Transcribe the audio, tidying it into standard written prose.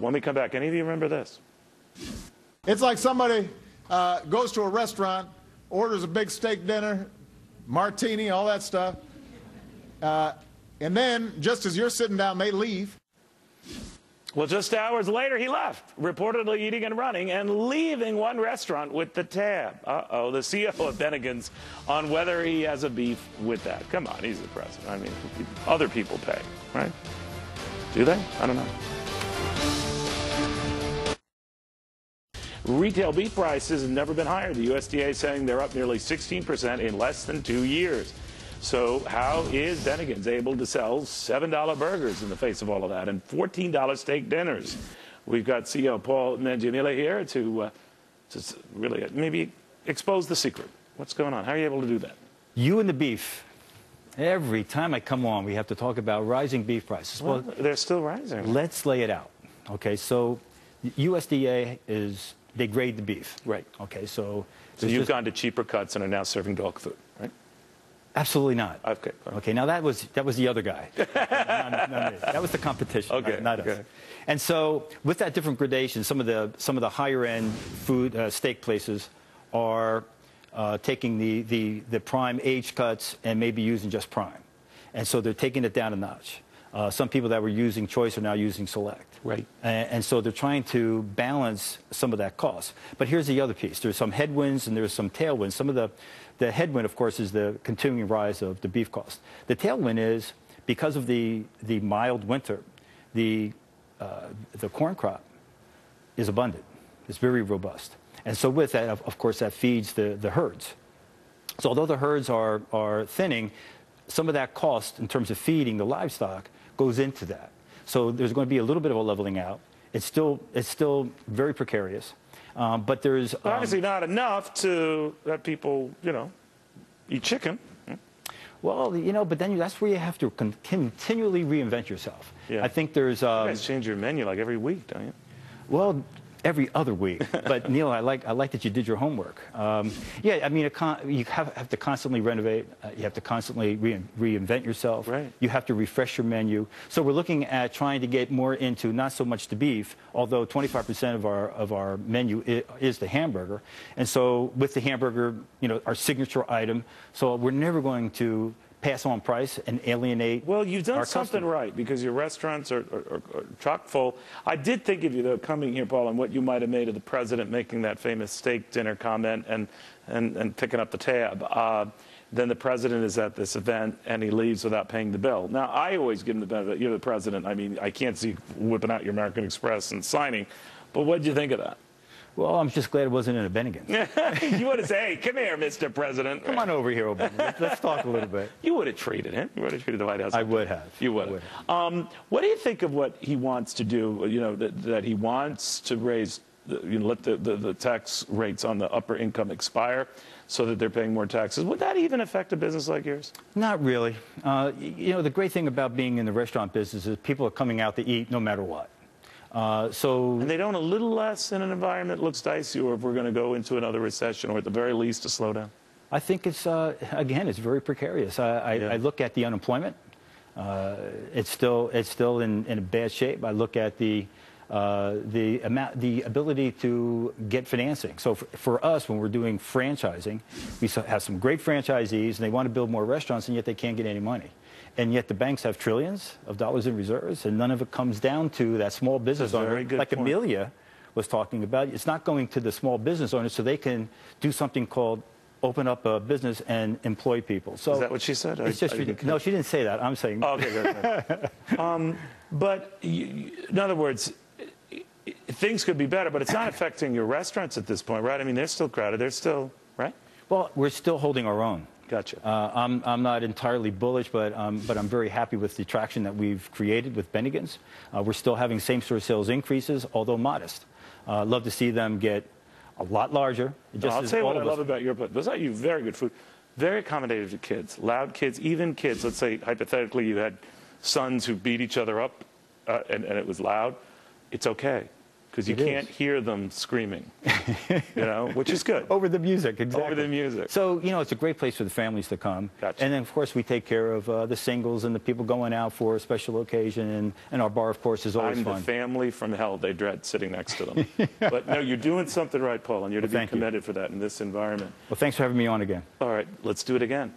When we come back, any of you remember this? It's like somebody goes to a restaurant, orders a big steak dinner, martini, all that stuff, and then, just as you're sitting down, they leave. Well, just hours later, he left, reportedly eating and running, and leaving one restaurant with the tab. Uh-oh, the CEO of Bennigan's on whether he has a beef with that. Come on, he's the president. I mean, other people pay, right? Do they? I don't know. Retail beef prices have never been higher. The USDA saying they're up nearly 16% in less than 2 years. So how is Bennigan's able to sell $7 burgers in the face of all of that and $14 steak dinners? We've got CEO Paul Mangiamele here to really maybe expose the secret. What's going on? How are you able to do that? You and the beef. Every time I come on, we have to talk about rising beef prices. Well, they're still rising. Let's lay it out. Okay, so USDA is, they grade the beef. Right. Okay, so you've gone to cheaper cuts and are now serving dog food, right? Absolutely not. Okay. Okay. Now that was the other guy. not me. That was the competition. Okay. Not us. And so with that different gradation, some of the higher end food steak places are taking the prime age cuts and maybe using just prime, and so they're taking it down a notch. Some people that were using choice are now using select. Right. And so they're trying to balance some of that cost. But here's the other piece. There's some headwinds and there's some tailwinds. Some of the headwind, of course, is the continuing rise of the beef cost. The tailwind is because of the mild winter, the corn crop is abundant. It's very robust. And so with that, of course, that feeds the herds. So although the herds are thinning, some of that cost in terms of feeding the livestock goes into that. So there's going to be a little bit of a leveling out. It's still very precarious, but there's obviously not enough to let people, eat chicken. Well, but then that's where you have to continually reinvent yourself. Yeah. I think there's. You guys change your menu like every week, don't you? Well, every other week. But Neil, I like that you did your homework. Yeah, I mean, you have to constantly renovate. You have to constantly reinvent yourself. Right. You have to refresh your menu. So we're looking at trying to get more into not so much the beef, although 25% of our menu is the hamburger. And so with the hamburger, our signature item. So we're never going to pass on price and alienate. Well, you've done our something customer. right because your restaurants are chock full. I did think of you, though, coming here, Paul, and what you might have made of the president making that famous steak dinner comment and picking up the tab. Then the president is at this event and he leaves without paying the bill. Now, I always give him the benefit. You're the president. I mean, I can't see you whipping out your American Express and signing. But what did you think of that? Well, I'm just glad it wasn't in a Bennigan. You would have said, hey, come here, Mr. President. Come on over here, Obama. Let's talk a little bit. You would have treated him. You would have treated the White House. I would have. You would have. What do you think of what he wants to do? That he wants to raise, let the tax rates on the upper income expire so that they're paying more taxes. Would that even affect a business like yours? Not really. The great thing about being in the restaurant business is people are coming out to eat no matter what. And they don't a little less in an environment that looks dicey, or if we're going to go into another recession, or at the very least a slowdown? I think it's, again, it's very precarious. I look at the unemployment. It's still in bad shape. I look at the ability to get financing. So for us, when we're doing franchising, we have some great franchisees, and they want to build more restaurants, and yet they can't get any money. And yet the banks have trillions of dollars in reserves, and none of it comes down to that small business owner, like Amelia was talking about. It's not going to the small business owner so they can do something called open up a business and employ people. So is that what she said? It's just no, she didn't say that. I'm saying. Oh, okay, good. But in other words, things could be better, but it's not affecting your restaurants at this point, right? I mean, they're still crowded. They're still, right? Well, we're still holding our own. Gotcha. I'm not entirely bullish, but I'm very happy with the traction that we've created with Bennigan's. We're still having same-store sales increases, although modest. Love to see them get a lot larger. I'll tell you what I love about your place. Those are you very good food, very accommodative to kids, loud kids, even kids. Let's say hypothetically you had sons who beat each other up, and it was loud. It's okay, because you It can't is. hear them screaming, which is good. Over the music, exactly. Over the music. So, it's a great place for the families to come. Gotcha. And then, of course, we take care of the singles and the people going out for a special occasion. And our bar, of course, is always I'm fun. the family from hell they dread sitting next to them. But no, you're doing something right, Paul, and you're to be thank you. commended for that in this environment. Well, thanks for having me on again. All right, let's do it again.